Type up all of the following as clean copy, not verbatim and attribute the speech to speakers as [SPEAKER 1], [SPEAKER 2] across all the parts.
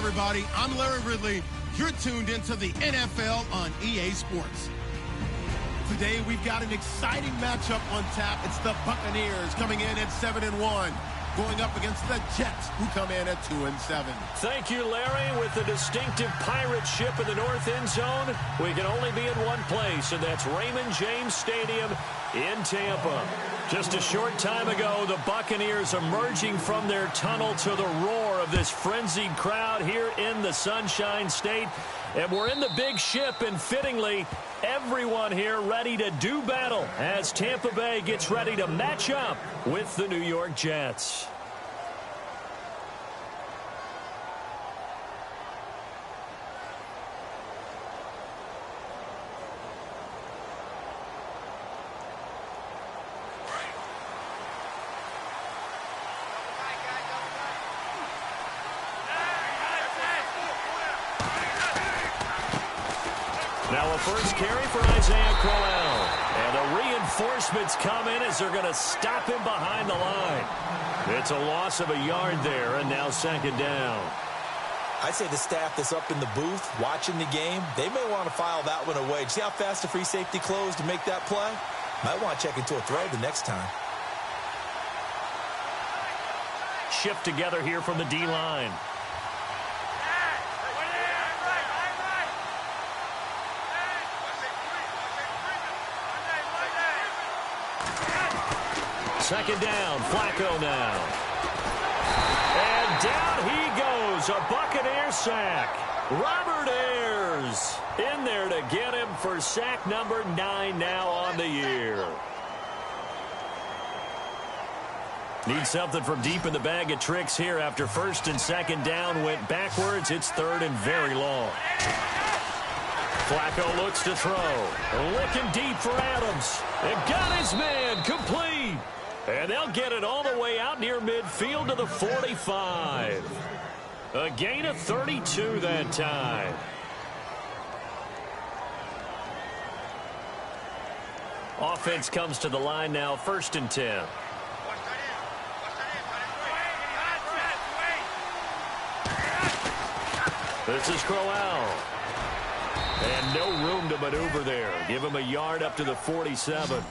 [SPEAKER 1] everybody. I'm Larry Ridley. You're tuned into the NFL on EA Sports. Today, we've got an exciting matchup on tap. It's the Buccaneers coming in at 7-1. Going up against the Jets, who come in at 2-7.
[SPEAKER 2] Thank you, Larry. With the distinctive pirate ship in the north end zone, we can only be in one place, and that's Raymond James Stadium in Tampa. Just a short time ago, the Buccaneers emerging from their tunnel to the roar of this frenzied crowd here in the Sunshine State. And we're in the big ship, and fittingly, everyone here ready to do battle as Tampa Bay gets ready to match up with the New York Jets. Now a first carry for Isaiah Crowell. And the reinforcements come in as they're going to stop him behind the line. It's a loss of a yard there, and now second down.
[SPEAKER 3] I'd say the staff that's up in the booth watching the game, they may want to file that one away. See how fast the free safety closed to make that play? Might want to check into a throw the next time.
[SPEAKER 2] Shift together here from the D-line. Second down, Flacco now. And down he goes, a Buccaneer sack. Robert Ayers in there to get him for sack number 9 now on the year. Need something from deep in the bag of tricks here after first and second down went backwards. It's third and very long. Flacco looks to throw. Looking deep for Adams. And got his man complete. And they'll get it all the way out near midfield to the 45. A gain of 32 that time. Offense comes to the line now, first and 10. This is Crowell. And no room to maneuver there. Give him a yard up to the 47.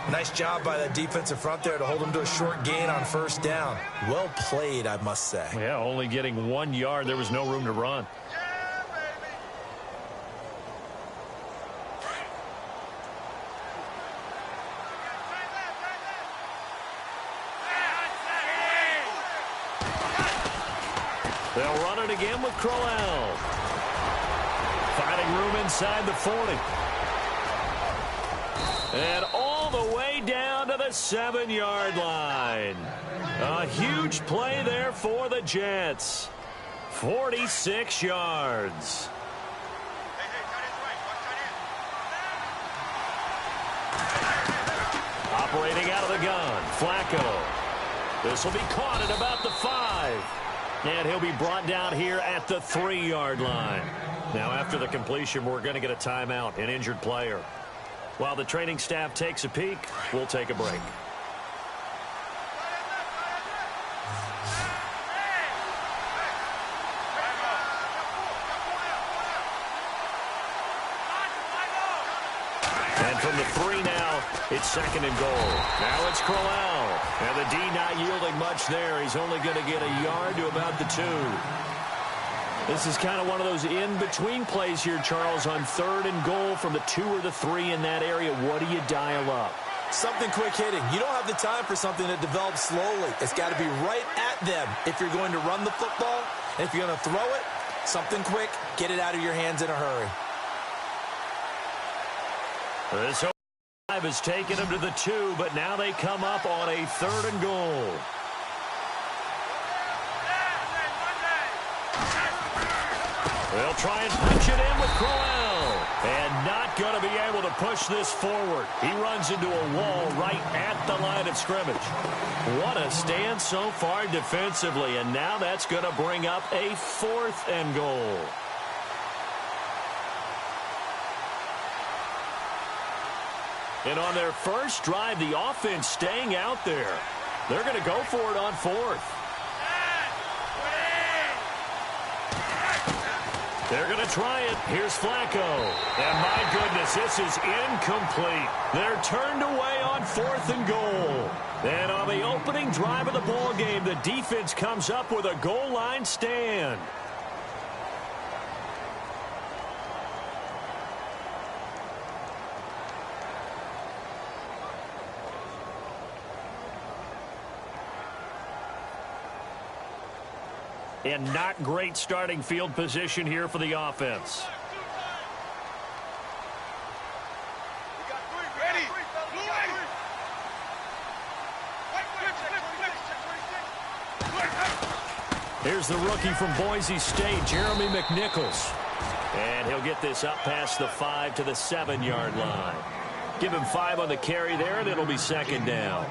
[SPEAKER 3] Nice job by that defensive front there to hold him to a short gain on first down. Well played, I must say.
[SPEAKER 2] Yeah, only getting 1 yard. There was no room to run. They'll run it again with Crowell. Finding room inside the 40. And all the way down to the 7-yard line. A huge play there for the Jets. 46 yards. Operating out of the gun, Flacco. This will be caught at about the 5. And he'll be brought down here at the 3-yard line. Now after the completion, we're going to get a timeout, an injured player. While the training staff takes a peek, we'll take a break. And from the 3 now, it's second and goal. Now it's Crowell. And the D not yielding much there. He's only going to get a yard to about the 2. This is kind of one of those in-between plays here, Charles, on third and goal from the 2 or the 3 in that area. What do you dial up?
[SPEAKER 3] Something quick hitting. You don't have the time for something that develops slowly. It's got to be right at them if you're going to run the football. And if you're going to throw it, something quick, get it out of your hands in a hurry.
[SPEAKER 2] This drive has taken them to the 2, but now they come up on a third and goal. They'll try and punch it in with Crowell. And not going to be able to push this forward. He runs into a wall right at the line of scrimmage. What a stand so far defensively. And now that's going to bring up a 4th and goal. And on their first drive, the offense staying out there. They're going to go for it on 4th. They're going to try it. Here's Flacco. And my goodness, this is incomplete. They're turned away on 4th and goal. And on the opening drive of the ball game, the defense comes up with a goal line stand. And not great starting field position here for the offense. Here's the rookie from Boise State, Jeremy McNichols. And he'll get this up past the 5 to the 7-yard line. Give him 5 on the carry there, and it'll be 2nd down.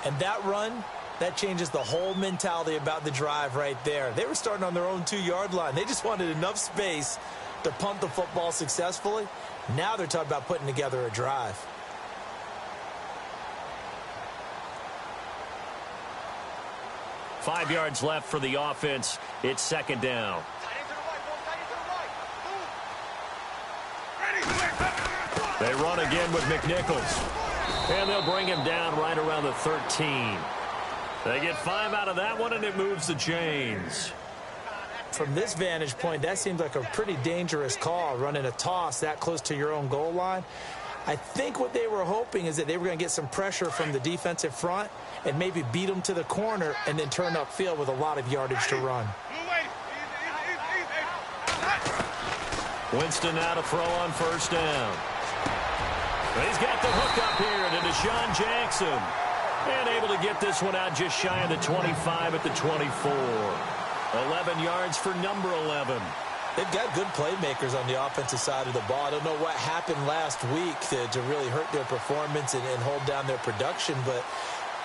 [SPEAKER 3] And that run, that changes the whole mentality about the drive right there. They were starting on their own 2-yard line. They just wanted enough space to punt the football successfully. Now they're talking about putting together a drive.
[SPEAKER 2] Five yards left for the offense. It's 2nd down. They run again with McNichols. And they'll bring him down right around the 13. They get 5 out of that one, and it moves the chains.
[SPEAKER 3] From this vantage point, that seems like a pretty dangerous call, running a toss that close to your own goal line. I think what they were hoping is that they were going to get some pressure from the defensive front and maybe beat them to the corner and then turn upfield with a lot of yardage to run.
[SPEAKER 2] Winston now to throw on 1st down. He's got the hook up here to Deshaun Jackson. And able to get this one out just shy of the 25 at the 24. 11 yards for number 11.
[SPEAKER 3] They've got good playmakers on the offensive side of the ball. I don't know what happened last week to really hurt their performance and hold down their production, but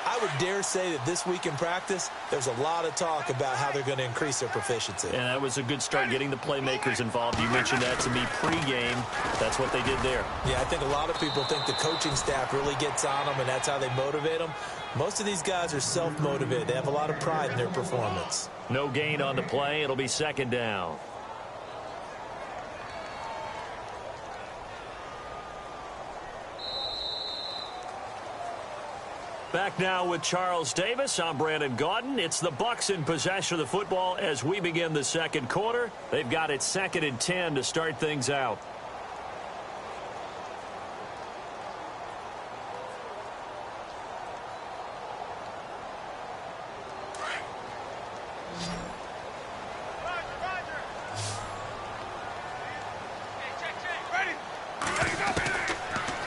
[SPEAKER 3] I would dare say that this week in practice, there's a lot of talk about how they're going to increase their proficiency.
[SPEAKER 2] And that was a good start getting the playmakers involved. You mentioned that to me pregame. That's what they did there.
[SPEAKER 3] Yeah, I think a lot of people think the coaching staff really gets on them, and that's how they motivate them. Most of these guys are self-motivated. They have a lot of pride in their performance.
[SPEAKER 2] No gain on the play. It'll be 2nd down. Back now with Charles Davis. I'm Brandon Gaudin. It's the Bucs in possession of the football as we begin the 2nd quarter. They've got it 2nd and 10 to start things out.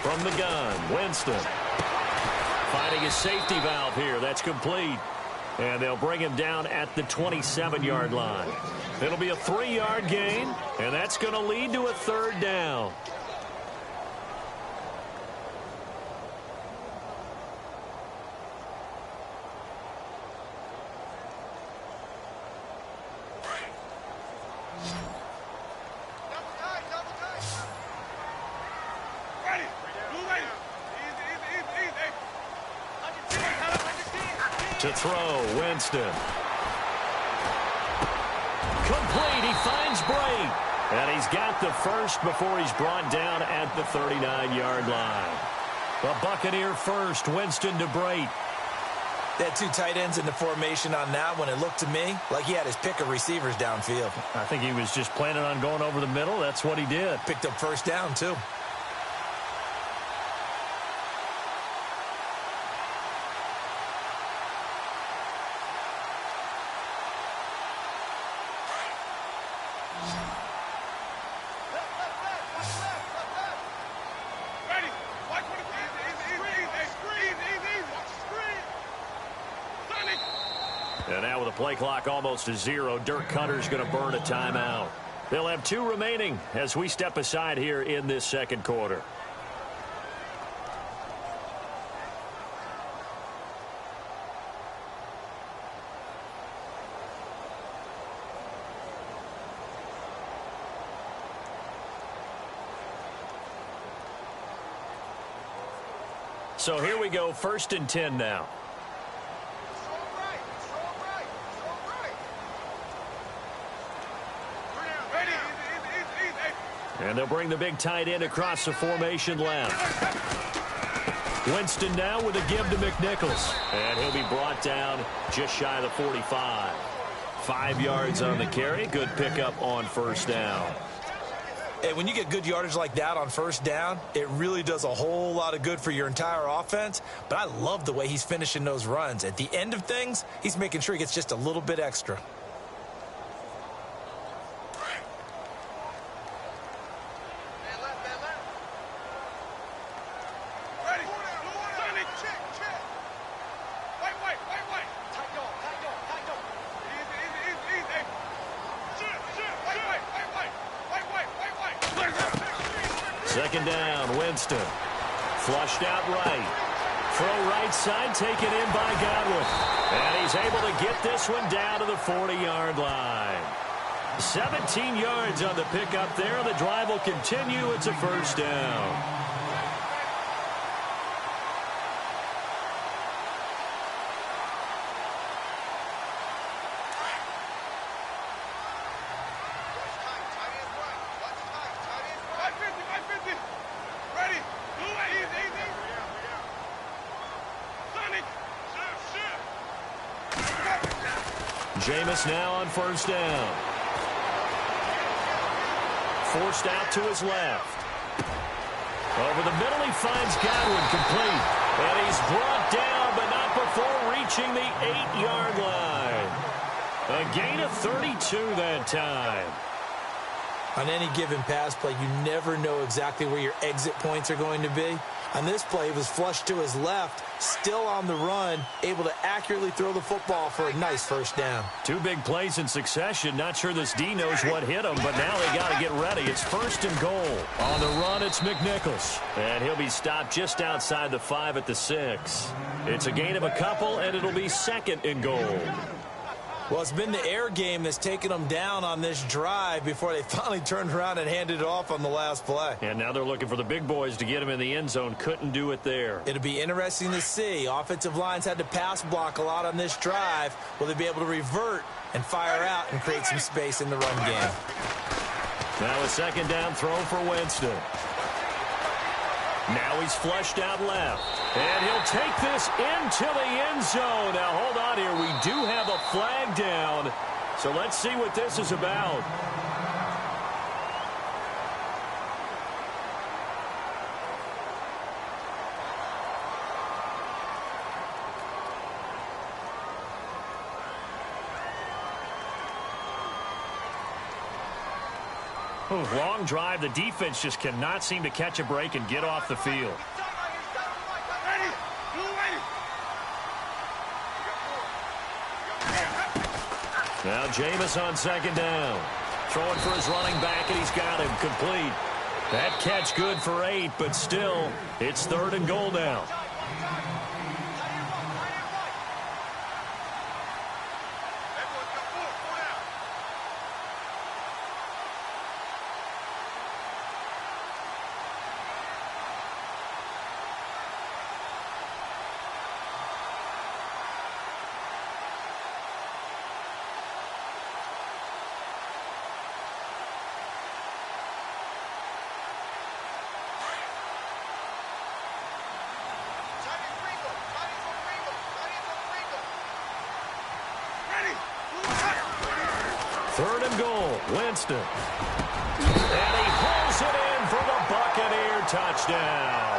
[SPEAKER 2] From the gun, Winston. Finding his safety valve here. That's complete. And they'll bring him down at the 27-yard line. It'll be a 3-yard gain, and that's going to lead to a 3rd down. To throw, Winston. Complete, he finds Bray. And he's got the first before he's brought down at the 39-yard line. The Buccaneer first, Winston to Bray.
[SPEAKER 3] They had 2 tight ends in the formation on that one. It looked to me like he had his pick of receivers downfield.
[SPEAKER 2] I think he was just planning on going over the middle. That's what he did.
[SPEAKER 3] Picked up 1st down, too.
[SPEAKER 2] And now with the play clock almost to 0, Dirk Cutter's going to burn a timeout. They'll have 2 remaining as we step aside here in this 2nd quarter. So here we go, 1st and 10 now. And they'll bring the big tight end across the formation left. Winston now with a give to McNichols. And he'll be brought down just shy of the 45. 5 yards on the carry. Good pickup on first down.
[SPEAKER 3] Hey, when you get good yardage like that on first down, it really does a whole lot of good for your entire offense. But I love the way he's finishing those runs. At the end of things, he's making sure he gets just a little bit extra.
[SPEAKER 2] Second down, Winston. Flushed out right. Throw right side, taken in by Godwin. And he's able to get this one down to the 40-yard line. 17 yards on the pickup there. The drive will continue. It's a first down. Jameis now on first down. Forced out to his left. Over the middle, he finds Godwin complete. And he's brought down, but not before reaching the 8-yard line. A gain of 32 that time.
[SPEAKER 3] On any given pass play, you never know exactly where your exit points are going to be. On this play, he was flushed to his left, still on the run, able to accurately throw the football for a nice first down.
[SPEAKER 2] 2 big plays in succession. Not sure this D knows what hit him, but now they got to get ready. It's first and goal. On the run, it's McNichols. And he'll be stopped just outside the 5 at the 6. It's a gain of a couple, and it'll be second and goal.
[SPEAKER 3] Well, it's been the air game that's taken them down on this drive before they finally turned around and handed it off on the last play.
[SPEAKER 2] And now they're looking for the big boys to get him in the end zone. Couldn't do it there.
[SPEAKER 3] It'll be interesting to see. Offensive lines had to pass block a lot on this drive. Will they be able to revert and fire out and create some space in the run game?
[SPEAKER 2] Now a second down throw for Winston. Now he's flushed out left. And he'll take this into the end zone. Now, hold on here. We do have a flag down. So let's see what this is about. Long drive. The defense just cannot seem to catch a break and get off the field. Now Jameis on second down. Throwing for his running back, and he's got him complete. That catch good for 8, but still, it's third and goal now. Third and goal, Winston. And he pulls it in for the Buccaneer touchdown.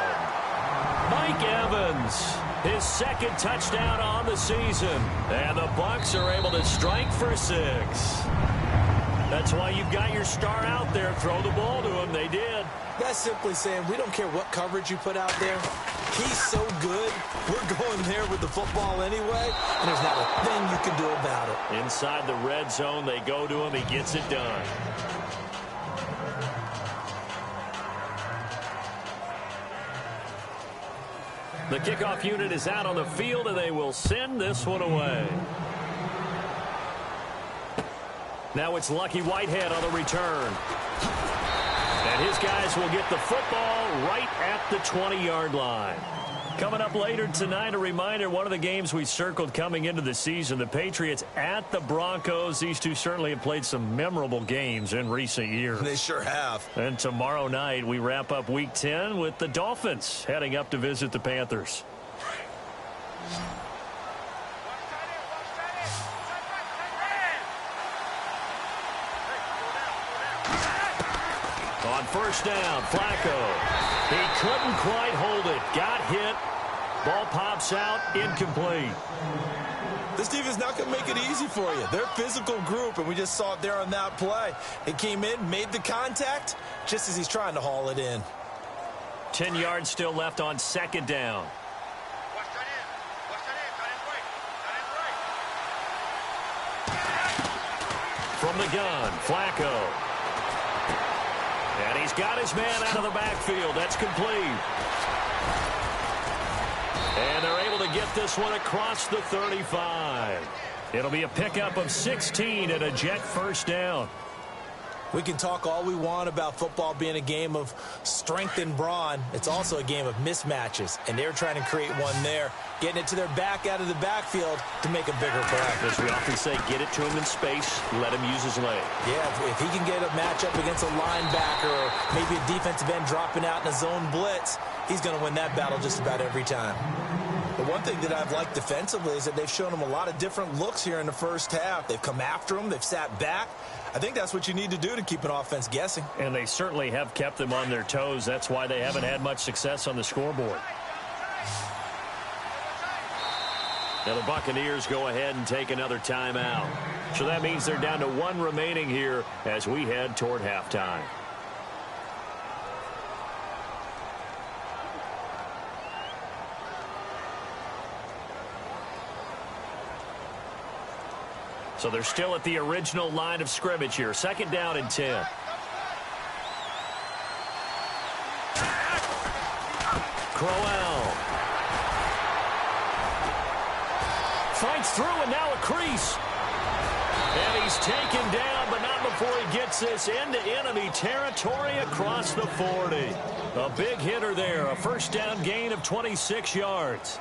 [SPEAKER 2] Mike Evans, his second touchdown on the season. And the Bucs are able to strike for 6. That's why you've got your star out there. Throw the ball to him. They did.
[SPEAKER 3] That's simply saying we don't care what coverage you put out there. He's so good, we're going there with the football anyway, and there's not a thing you can do about it.
[SPEAKER 2] Inside the red zone, they go to him. He gets it done. The kickoff unit is out on the field, and they will send this one away. Now it's Lucky Whitehead on the return. And his guys will get the football right at the 20-yard line. Coming up later tonight, a reminder, one of the games we circled coming into the season, the Patriots at the Broncos. These two certainly have played some memorable games in recent years.
[SPEAKER 4] They sure have.
[SPEAKER 2] And tomorrow night, we wrap up Week 10 with the Dolphins heading up to visit the Panthers. On first down, Flacco. He couldn't quite hold it. Got hit. Ball pops out. Incomplete.
[SPEAKER 3] This defense is not going to make it easy for you. They're a physical group, and we just saw it there on that play. He came in, made the contact, just as he's trying to haul it in.
[SPEAKER 2] 10 yards still left on second down. From the gun, Flacco. And he's got his man out of the backfield. That's complete. And they're able to get this one across the 35. It'll be a pickup of 16 and a Jet first down.
[SPEAKER 3] We can talk all we want about football being a game of strength and brawn. It's also a game of mismatches, and they're trying to create one there, getting it to their back out of the backfield to make a bigger play.
[SPEAKER 2] As we often say, get it to him in space, let him use his leg.
[SPEAKER 3] Yeah, if he can get a matchup against a linebacker or maybe a defensive end dropping out in a zone blitz, he's going to win that battle just about every time. The one thing that I've liked defensively is that they've shown him a lot of different looks here in the first half. They've come after him. They've sat back. I think that's what you need to do to keep an offense guessing.
[SPEAKER 2] And they certainly have kept them on their toes. That's why they haven't had much success on the scoreboard. Now the Buccaneers go ahead and take another timeout. So that means they're down to one remaining here as we head toward halftime. So they're still at the original line of scrimmage here. Second down and 10. Crowell. Fights through and now a crease. And he's taken down, but not before he gets this into enemy territory across the 40. A big hitter there. A first down gain of 26 yards.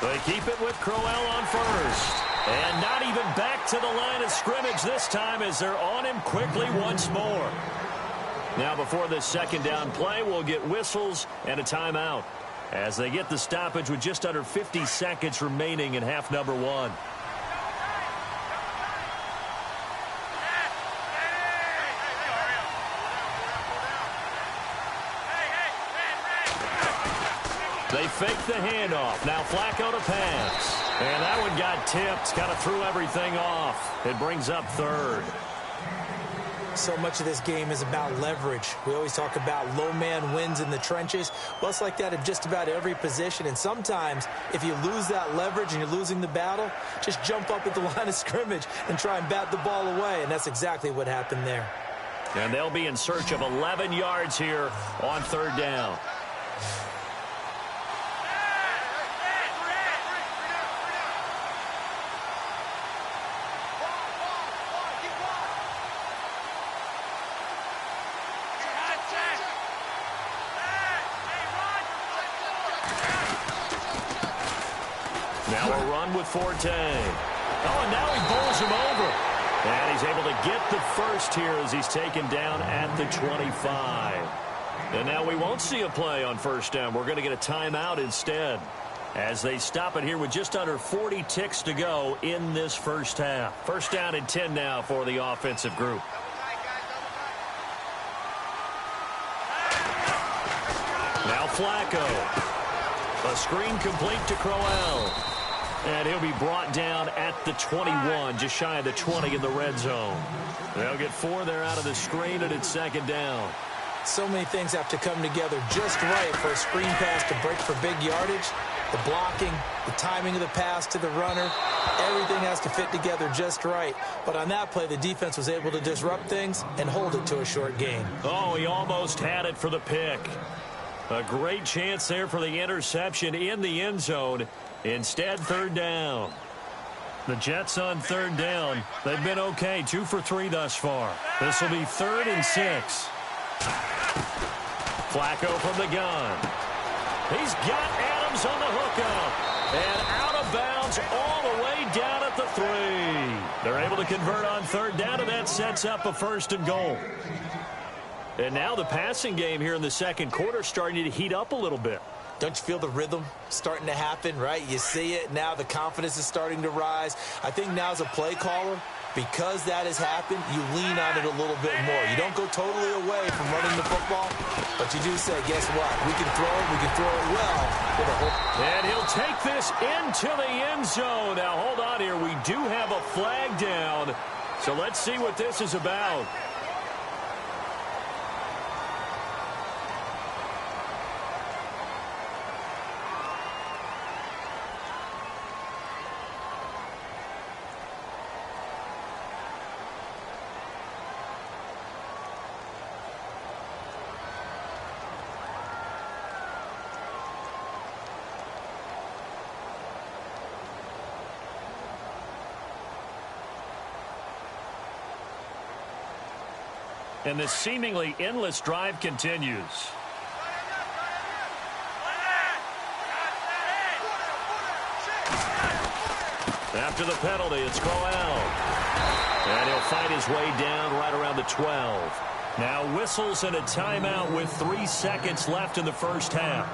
[SPEAKER 2] They keep it with Crowell on first. And not even back to the line of scrimmage this time as they're on him quickly once more. Now before this second down play, we'll get whistles and a timeout as they get the stoppage with just under 50 seconds remaining in half number one. They fake the handoff. Now Flacco to pass. And that one got tipped. Kind of threw everything off. It brings up third.
[SPEAKER 3] So much of this game is about leverage. We always talk about low man wins in the trenches. Well, it's like that in just about every position. And sometimes, if you lose that leverage and you're losing the battle, just jump up at the line of scrimmage and try and bat the ball away. And that's exactly what happened there.
[SPEAKER 2] And they'll be in search of 11 yards here on third down. Now a run with Forte. Oh, and now he bowls him over. And he's able to get the first here as he's taken down at the 25. And now we won't see a play on first down. We're going to get a timeout instead as they stop it here with just under 40 ticks to go in this first half. First down and 10 now for the offensive group. Now Flacco. A screen complete to Crowell. And he'll be brought down at the 21, just shy of the 20 in the red zone. They'll get 4 there out of the screen, and it's second down.
[SPEAKER 3] So many things have to come together just right for a screen pass to break for big yardage. the blocking, the timing of the pass to the runner, everything has to fit together just right. But on that play, the defense was able to disrupt things and hold it to a short gain.
[SPEAKER 2] Oh, he almost had it for the pick. A great chance there for the interception in the end zone. Instead, third down. The Jets on third down. They've been okay, 2 for 3 thus far. This will be 3rd and 6. Flacco from the gun. He's got Adams on the hookup. And out of bounds all the way down at the 3. They're able to convert on third down, and that sets up a 1st and goal. And now the passing game here in the second quarter starting to heat up a little bit.
[SPEAKER 3] Don't you feel the rhythm starting to happen, right? You see it now. The confidence is starting to rise. I think now as a play caller, because that has happened, you lean on it a little bit more. You don't go totally away from running the football, but you do say, guess what? We can throw it. We can throw it well. With a whole
[SPEAKER 2] and he'll take this into the end zone. Now, hold on here. We do have a flag down. So let's see what this is about. And this seemingly endless drive continues. After the penalty, it's called out. And he'll fight his way down right around the 12. Now whistles and a timeout with 3 seconds left in the first half.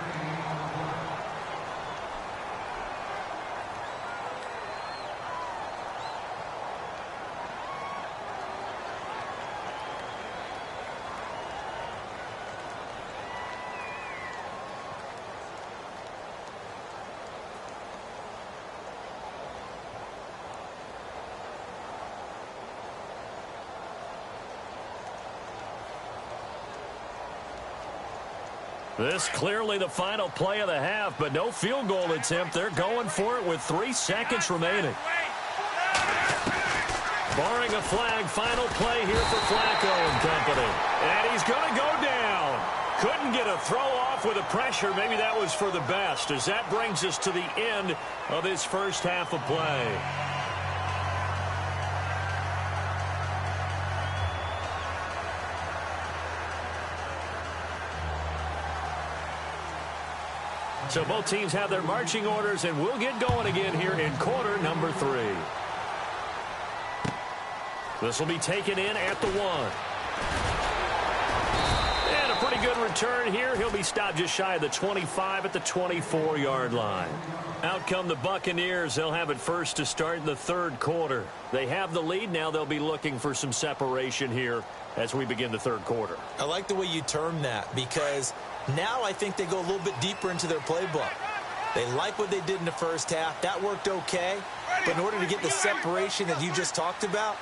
[SPEAKER 2] This clearly the final play of the half, but no field goal attempt. They're going for it with 3 seconds remaining. Barring a flag, final play here for Flacco and company. And he's going to go down. Couldn't get a throw off with the pressure. Maybe that was for the best, as that brings us to the end of this first half of play. So both teams have their marching orders, and we'll get going again here in quarter number 3. This will be taken in at the 1. And a pretty good return here. He'll be stopped just shy of the 25 at the 24-yard line. Out come the Buccaneers. They'll have it first to start in the third quarter. They have the lead. Now they'll be looking for some separation here as we begin the third quarter.
[SPEAKER 3] I like the way you term that, because now I think they go a little bit deeper into their playbook. They like what they did in the first half. That worked okay. But in order to get the separation that you just talked about,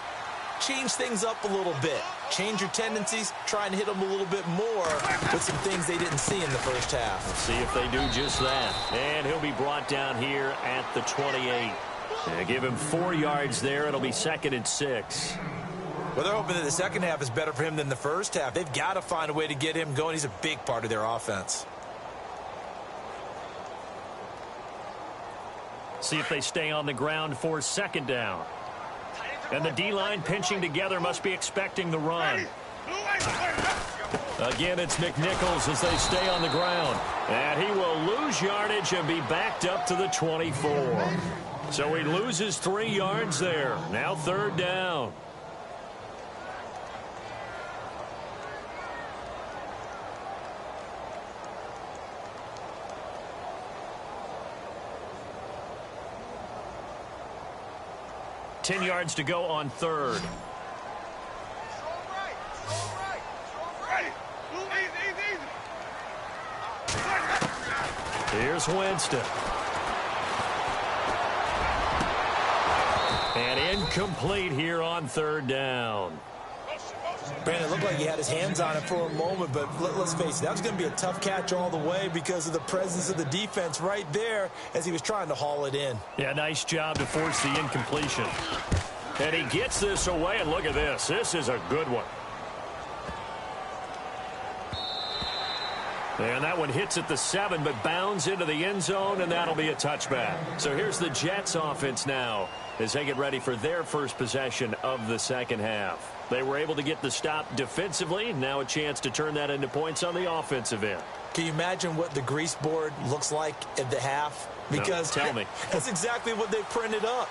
[SPEAKER 3] change things up a little bit. Change your tendencies. Try and hit them a little bit more with some things they didn't see in the first half.
[SPEAKER 2] Let's see if they do just that. And he'll be brought down here at the 28. Give him 4 yards there. It'll be 2nd and 6.
[SPEAKER 3] Well, they're hoping that the second half is better for him than the first half. They've got to find a way to get him going. He's a big part of their offense.
[SPEAKER 2] See if they stay on the ground for 2nd down. And the D-line pinching together, must be expecting the run. Again, it's McNichols as they stay on the ground. And he will lose yardage and be backed up to the 24. So he loses 3 yards there. Now 3rd down. Ten yards to go on 3rd. Here's Winston. And incomplete here on 3rd down.
[SPEAKER 3] Brandon, it looked like he had his hands on it for a moment, but let's face it, that was going to be a tough catch all the way because of the presence of the defense right there as he was trying to haul it in.
[SPEAKER 2] Yeah, nice job to force the incompletion. And he gets this away, and look at this. This is a good one. And that one hits at the 7, but bounds into the end zone, and that'll be a touchback. So here's the Jets offense now as they get ready for their first possession of the second half. They were able to get the stop defensively. Now a chance to turn that into points on the offensive end.
[SPEAKER 3] Can you imagine what the grease board looks like at the half? Because
[SPEAKER 2] no, tell me.
[SPEAKER 3] That's exactly what they printed up.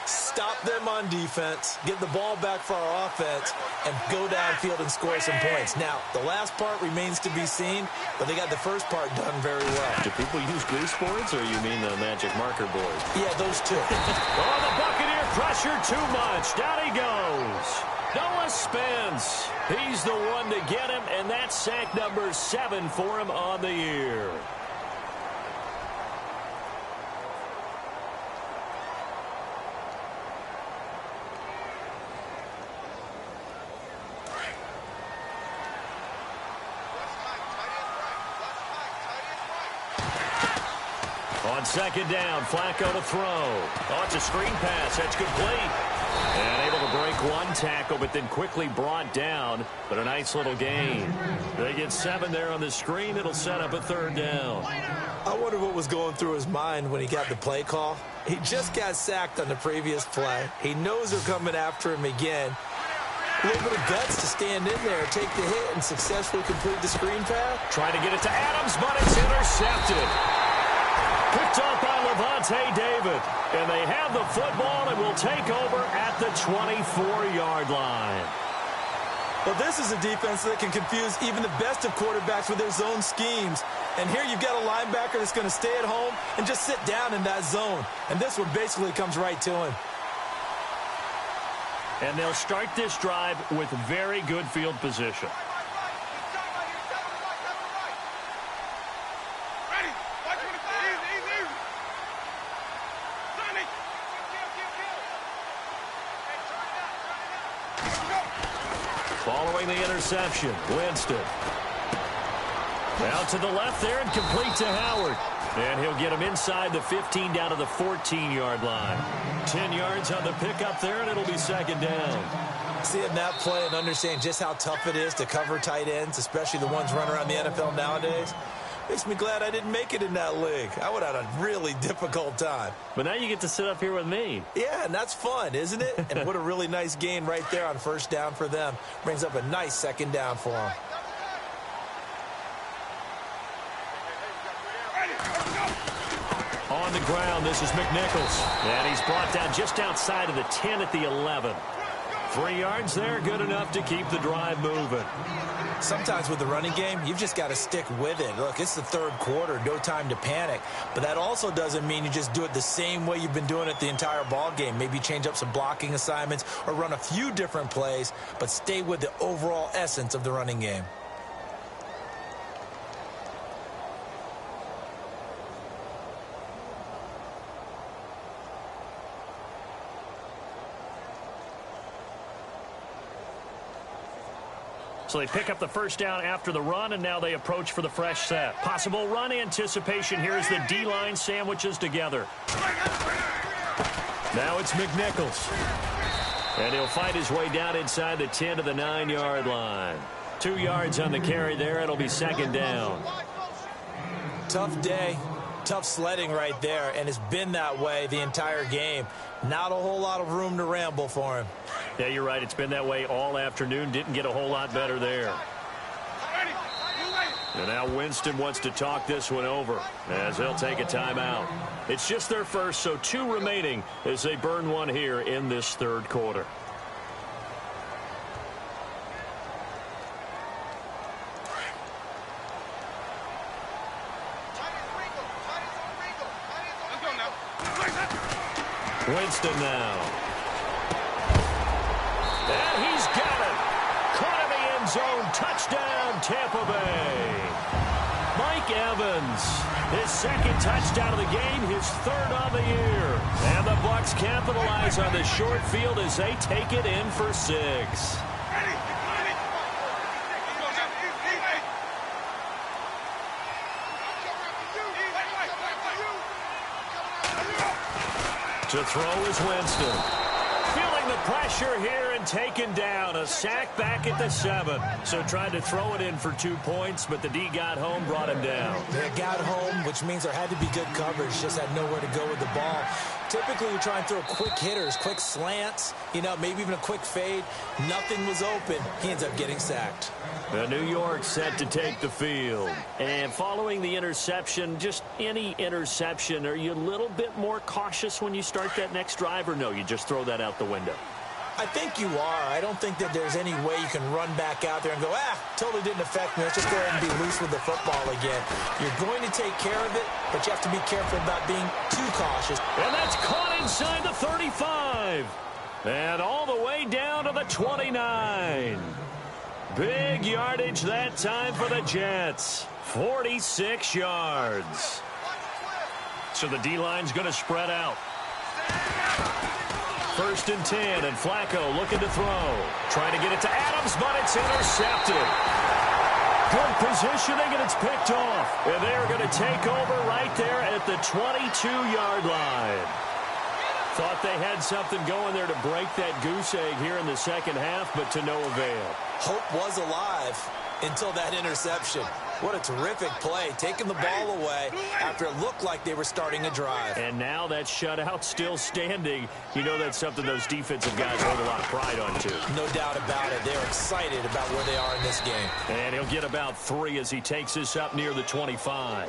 [SPEAKER 3] Stop them on defense, get the ball back for our offense, and go downfield and score some points. Now, the last part remains to be seen, but they got the first part done very well.
[SPEAKER 2] Do people use grease boards, or you mean the magic marker board?
[SPEAKER 3] Yeah, those two.
[SPEAKER 2] Oh, the Buccaneer pressure too much. Down he goes. Noah Spence. He's the one to get him, and that's sack number 7 for him on the year. On second down, Flacco to throw. Oh, it's a screen pass. That's complete. And able to break one tackle, but then quickly brought down. But a nice little gain. They get 7 there on the screen. It'll set up a third down.
[SPEAKER 3] I wonder what was going through his mind when he got the play call. He just got sacked on the previous play. He knows they're coming after him again. A little bit of guts to stand in there, take the hit, and successfully complete the screen pass.
[SPEAKER 2] Trying to get it to Adams, but it's intercepted. Picked off by Levante David. And they have the football and will take over at the 24-yard line.
[SPEAKER 3] Well, this is a defense that can confuse even the best of quarterbacks with their zone schemes. And here you've got a linebacker that's going to stay at home and just sit down in that zone. And this one basically comes right to him.
[SPEAKER 2] And they'll start this drive with very good field position. Following the interception, Winston. Out to the left there and complete to Howard. And he'll get him inside the 15 down to the 14-yard line. 10 yards on the pickup there, and it'll be second down.
[SPEAKER 3] Seeing that play and understanding just how tough it is to cover tight ends, especially the ones running around the NFL nowadays, makes me glad I didn't make it in that league. I would have had a really difficult time.
[SPEAKER 2] But now you get to sit up here with me.
[SPEAKER 3] Yeah, and that's fun, isn't it? And what a really nice gain right there on first down for them. Brings up a nice second down for them.
[SPEAKER 2] On the ground, this is McNichols. And he's brought down just outside of the 10 at the 11. 3 yards there, good enough to keep the drive moving.
[SPEAKER 3] Sometimes with the running game, you've just got to stick with it. Look, it's the third quarter, no time to panic. But that also doesn't mean you just do it the same way you've been doing it the entire ball game. Maybe change up some blocking assignments or run a few different plays, but stay with the overall essence of the running game.
[SPEAKER 2] So they pick up the first down after the run, and now they approach for the fresh set. Possible run anticipation here as the D-line sandwiches together. Now it's McNichols. And he'll fight his way down inside the 10 to the 9-yard line. 2 yards on the carry there. It'll be second down.
[SPEAKER 3] Tough day. Tough sledding right there, and it's been that way the entire game. Not a whole lot of room to ramble for him.
[SPEAKER 2] Yeah, you're right. It's been that way all afternoon. Didn't get a whole lot better there. And now Winston wants to talk this one over as they'll take a timeout. It's just their first, so 2 remaining as they burn one here in this third quarter. Winston now. And he's got it. Caught in the end zone. Touchdown, Tampa Bay. Mike Evans, his second touchdown of the game, his third on the year. And the Bucs capitalize on the short field as they take it in for 6. To throw is Winston. Feeling the pressure here and taken down. A sack back at the 7. So tried to throw it in for 2 points, but the D got home, brought him down.
[SPEAKER 3] They got home, which means there had to be good coverage. Just had nowhere to go with the ball. Typically, we try and throw quick hitters, quick slants, maybe even a quick fade. Nothing was open. He ends up getting sacked.
[SPEAKER 2] The New York set to take the field. And following the interception, just any interception, are you a little bit more cautious when you start that next drive, or no, you just throw that out the window?
[SPEAKER 3] I think you are. I don't think that there's any way you can run back out there and go, totally didn't affect me. Let's just go ahead and be loose with the football again. You're going to take care of it, but you have to be careful about being too cautious.
[SPEAKER 2] And that's caught inside the 35. And all the way down to the 29. Big yardage that time for the Jets. 46 yards. So the D-line's going to spread out. 1st and 10, and Flacco looking to throw. Trying to get it to Adams, but it's intercepted. Good positioning, and it's picked off. And they're going to take over right there at the 22-yard line. Thought they had something going there to break that goose egg here in the second half, but to no avail.
[SPEAKER 3] Hope was alive until that interception. What a terrific play, taking the ball away after it looked like they were starting a drive.
[SPEAKER 2] And now that shutout still standing. You know that's something those defensive guys hold a lot of pride on, too.
[SPEAKER 3] No doubt about it. They're excited about where they are in this game.
[SPEAKER 2] And he'll get about 3 as he takes this up near the 25.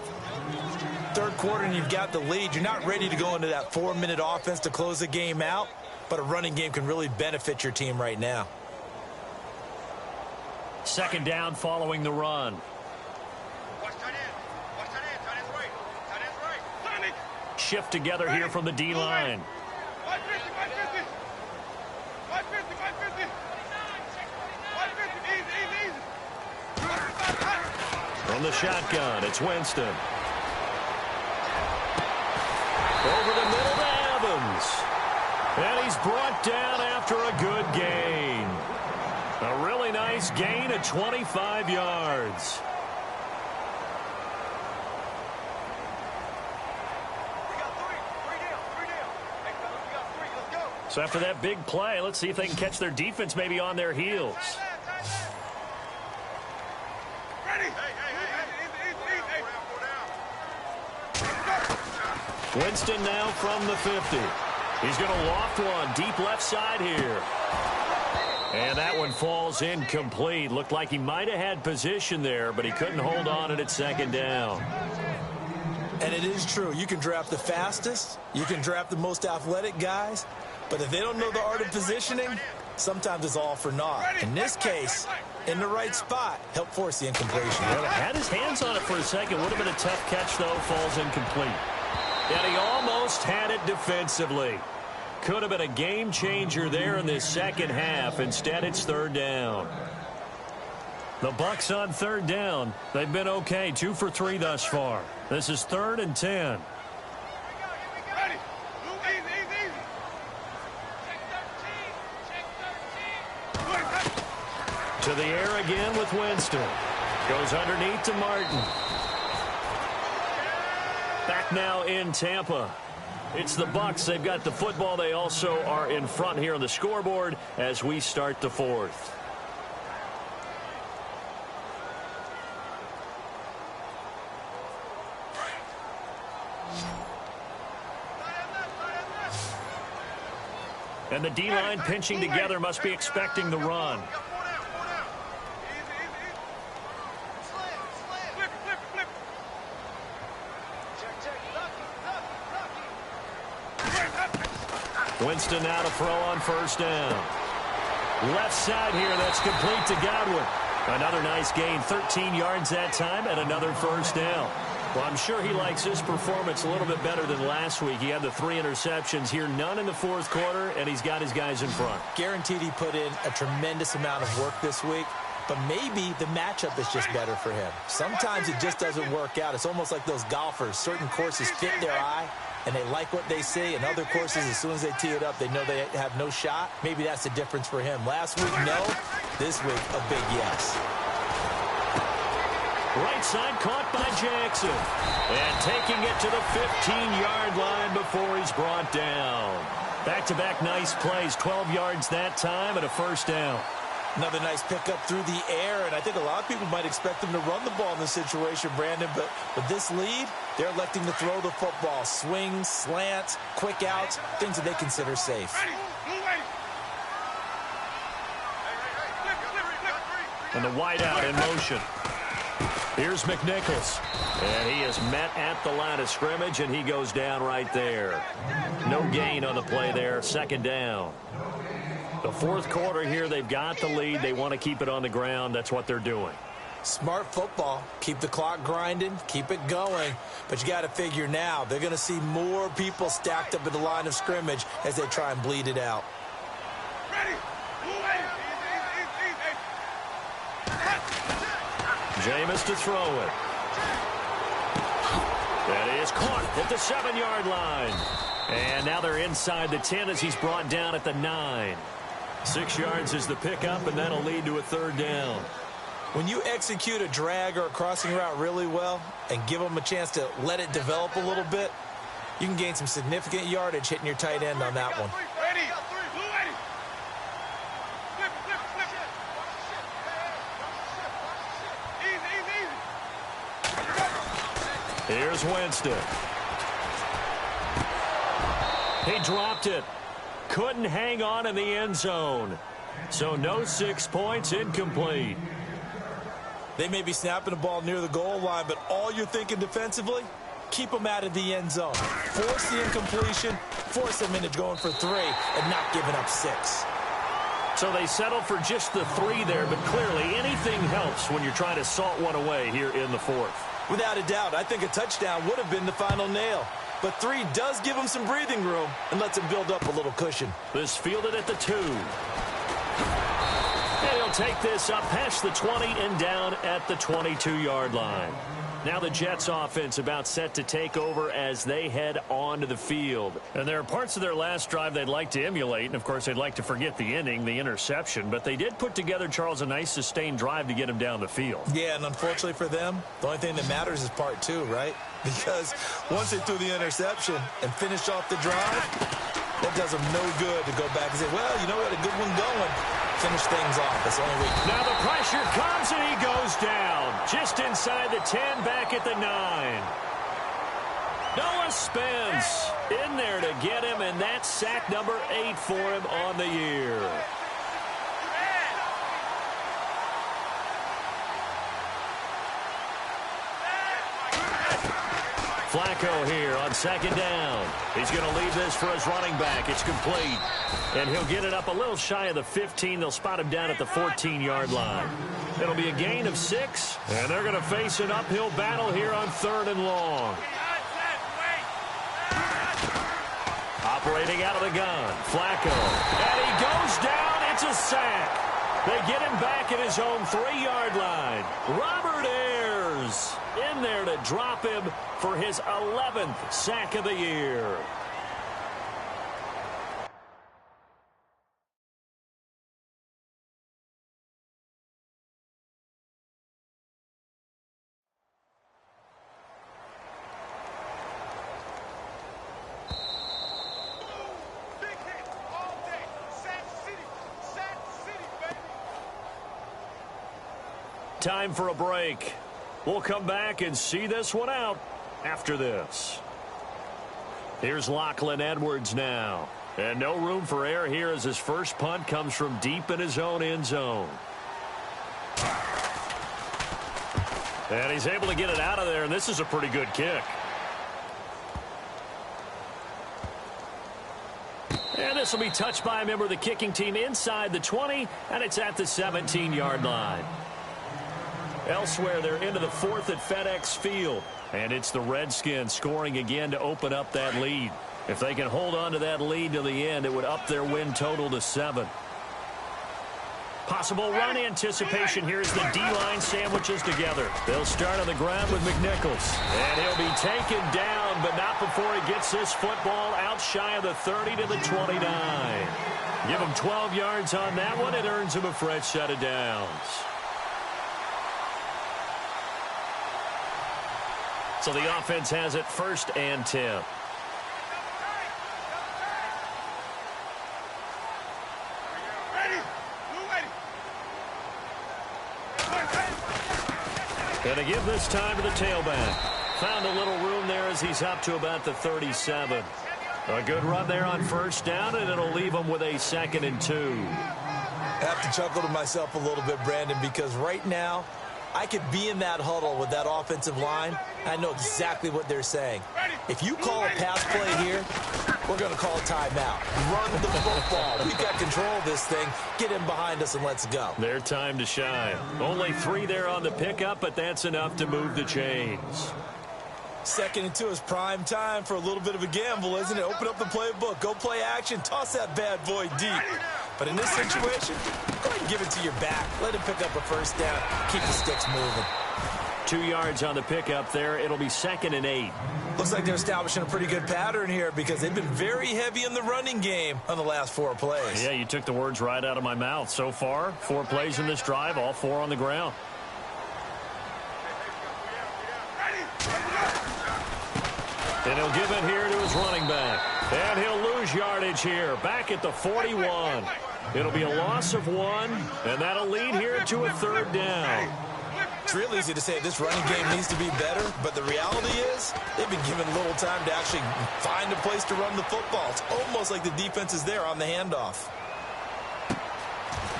[SPEAKER 3] Third quarter and you've got the lead. You're not ready to go into that 4-minute offense to close the game out, but a running game can really benefit your team right now.
[SPEAKER 2] 2nd down following the run. Shift together here from the D-line. From the shotgun, it's Winston. Over the middle to Evans. And he's brought down after a good gain. A really nice gain of 25 yards. So after that big play, let's see if they can catch their defense maybe on their heels. Winston now from the 50. He's going to loft one deep left side here. And that one falls incomplete. Looked like he might have had position there, but he couldn't hold on and it's 2nd down.
[SPEAKER 3] And it is true. You can draft the fastest. You can draft the most athletic guys. But if they don't know the art of positioning, sometimes it's all for naught. In this case, in the right spot, helped force the incompletion.
[SPEAKER 2] Well, had his hands on it for a second. Would have been a tough catch, though. Falls incomplete. And he almost had it defensively. Could have been a game changer there in this second half. Instead, it's 3rd down. The Bucs on 3rd down. They've been okay. 2 for 3 thus far. This is 3rd and 10. To the air again with Winston. Goes underneath to Martin. Back now in Tampa. It's the Bucs. They've got the football. They also are in front here on the scoreboard as we start the 4th. And the D-line pinching together, must be expecting the run. Winston now to throw on 1st down. Left side here, that's complete to Godwin. Another nice gain, 13 yards that time, and another 1st down. Well, I'm sure he likes his performance a little bit better than last week. He had the 3 interceptions here, none in the 4th quarter, and he's got his guys in front.
[SPEAKER 3] Guaranteed he put in a tremendous amount of work this week, but maybe the matchup is just better for him. Sometimes it just doesn't work out. It's almost like those golfers. Certain courses fit their eye, and they like what they see. And other courses, as soon as they tee it up, they know they have no shot. Maybe that's the difference for him. Last week, no. This week, a big yes.
[SPEAKER 2] Right side caught by Jackson. And taking it to the 15-yard line before he's brought down. Back-to-back nice plays, 12 yards that time and a first down.
[SPEAKER 3] Another nice pickup through the air, and I think a lot of people might expect them to run the ball in this situation, Brandon, but with this lead, they're electing to throw the football. Swings, slants, quick outs, things that they consider safe.
[SPEAKER 2] And the wide out in motion. Here's McNichols. And he is met at the line of scrimmage, and he goes down right there. No gain on the play there, second down. The fourth quarter here, they've got the lead. They want to keep it on the ground. That's what they're doing.
[SPEAKER 3] Smart football. Keep the clock grinding. Keep it going. But you got to figure now, they're going to see more people stacked up at the line of scrimmage as they try and bleed it out.
[SPEAKER 2] Jameis to throw it. That is caught at the 7-yard line. And now they're inside the 10 as he's brought down at the 9. 6 yards is the pickup, and that'll lead to a third down.
[SPEAKER 3] When you execute a drag or a crossing route really well and give them a chance to let it develop a little bit, you can gain some significant yardage hitting your tight end on that one.
[SPEAKER 2] Here's Winston. He dropped it. Couldn't hang on in the end zone. So no 6 points, incomplete.
[SPEAKER 3] They may be snapping the ball near the goal line, but all you're thinking defensively, keep them out of the end zone. Force the incompletion, force them into going for 3 and not giving up 6.
[SPEAKER 2] So they settle for just the 3 there, but clearly anything helps when you're trying to salt one away here in the fourth.
[SPEAKER 3] Without a doubt, I think a touchdown would have been the final nail. But 3 does give them some breathing room and lets them build up a little cushion.
[SPEAKER 2] This fielded at the 2. And he'll take this up past the 20 and down at the 22-yard line. Now the Jets offense about set to take over as they head onto the field. And there are parts of their last drive they'd like to emulate. And, of course, they'd like to forget the inning, the interception. But they did put together, Charles, a nice sustained drive to get him down the field.
[SPEAKER 3] Yeah, and unfortunately for them, the only thing that matters is part 2, right? Because once they threw the interception and finished off the drive, that does them no good to go back and say, well, you know what, a good one going. Finish things off. That's the only way.
[SPEAKER 2] Now the pressure comes and he goes down. Just inside the 10, back at the 9. Noah Spence in there to get him, and that's sack number 8 for him on the year. Flacco here on second down. He's going to leave this for his running back. It's complete. And he'll get it up a little shy of the 15. They'll spot him down at the 14-yard line. It'll be a gain of 6, and they're going to face an uphill battle here on 3rd and long. Operating out of the gun, Flacco. And he goes down. It's a sack. They get him back at his own 3-yard line. Robert Ayers in there to drop him for his 11th sack of the year. Time for a break. We'll come back and see this one out after this. Here's Lachlan Edwards now. And no room for error here as his first punt comes from deep in his own end zone. And he's able to get it out of there, and this is a pretty good kick. And this will be touched by a member of the kicking team inside the 20, and it's at the 17-yard line. Elsewhere, they're into the 4th at FedEx Field. And it's the Redskins scoring again to open up that lead. If they can hold on to that lead to the end, it would up their win total to 7. Possible run anticipation here as the D-line sandwiches together. They'll start on the ground with McNichols. And he'll be taken down, but not before he gets this football out shy of the 30 to the 29. Give him 12 yards on that one. It earns him a fresh set of downs. So the offense has it 1st and 10. Going to give this time to the tailback. Found a little room there as he's up to about the 37. A good run there on 1st down, and it'll leave him with a 2nd and 2.
[SPEAKER 3] I have to chuckle to myself a little bit, Brandon, because right now I could be in that huddle with that offensive line. I know exactly what they're saying. If you call a pass play here, we're going to call a timeout. Run the football. We've got control of this thing. Get in behind us and let's go.
[SPEAKER 2] Their time to shine. Only 3 there on the pickup, but that's enough to move the chains.
[SPEAKER 3] 2nd and 2 is prime time for a little bit of a gamble, isn't it? Open up the playbook. Go play action. Toss that bad boy deep. But in this situation, go ahead and give it to your back. Let him pick up a 1st down. Keep the sticks moving.
[SPEAKER 2] 2 yards on the pickup there. It'll be 2nd and 8.
[SPEAKER 3] Looks like they're establishing a pretty good pattern here because they've been very heavy in the running game on the last 4 plays.
[SPEAKER 2] Yeah, you took the words right out of my mouth. So far, 4 plays in this drive, all 4 on the ground. And he'll give it here to his running back. And he'll lose yardage here, back at the 41. It'll be a loss of 1, and that'll lead here to a 3rd down.
[SPEAKER 3] It's real easy to say this running game needs to be better, but the reality is they've been given little time to actually find a place to run the football. It's almost like the defense is there on the handoff.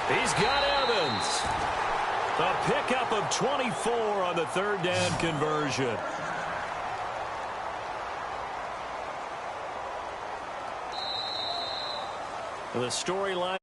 [SPEAKER 2] He's got Evans. A pickup of 24 on the 3rd down conversion. The storyline.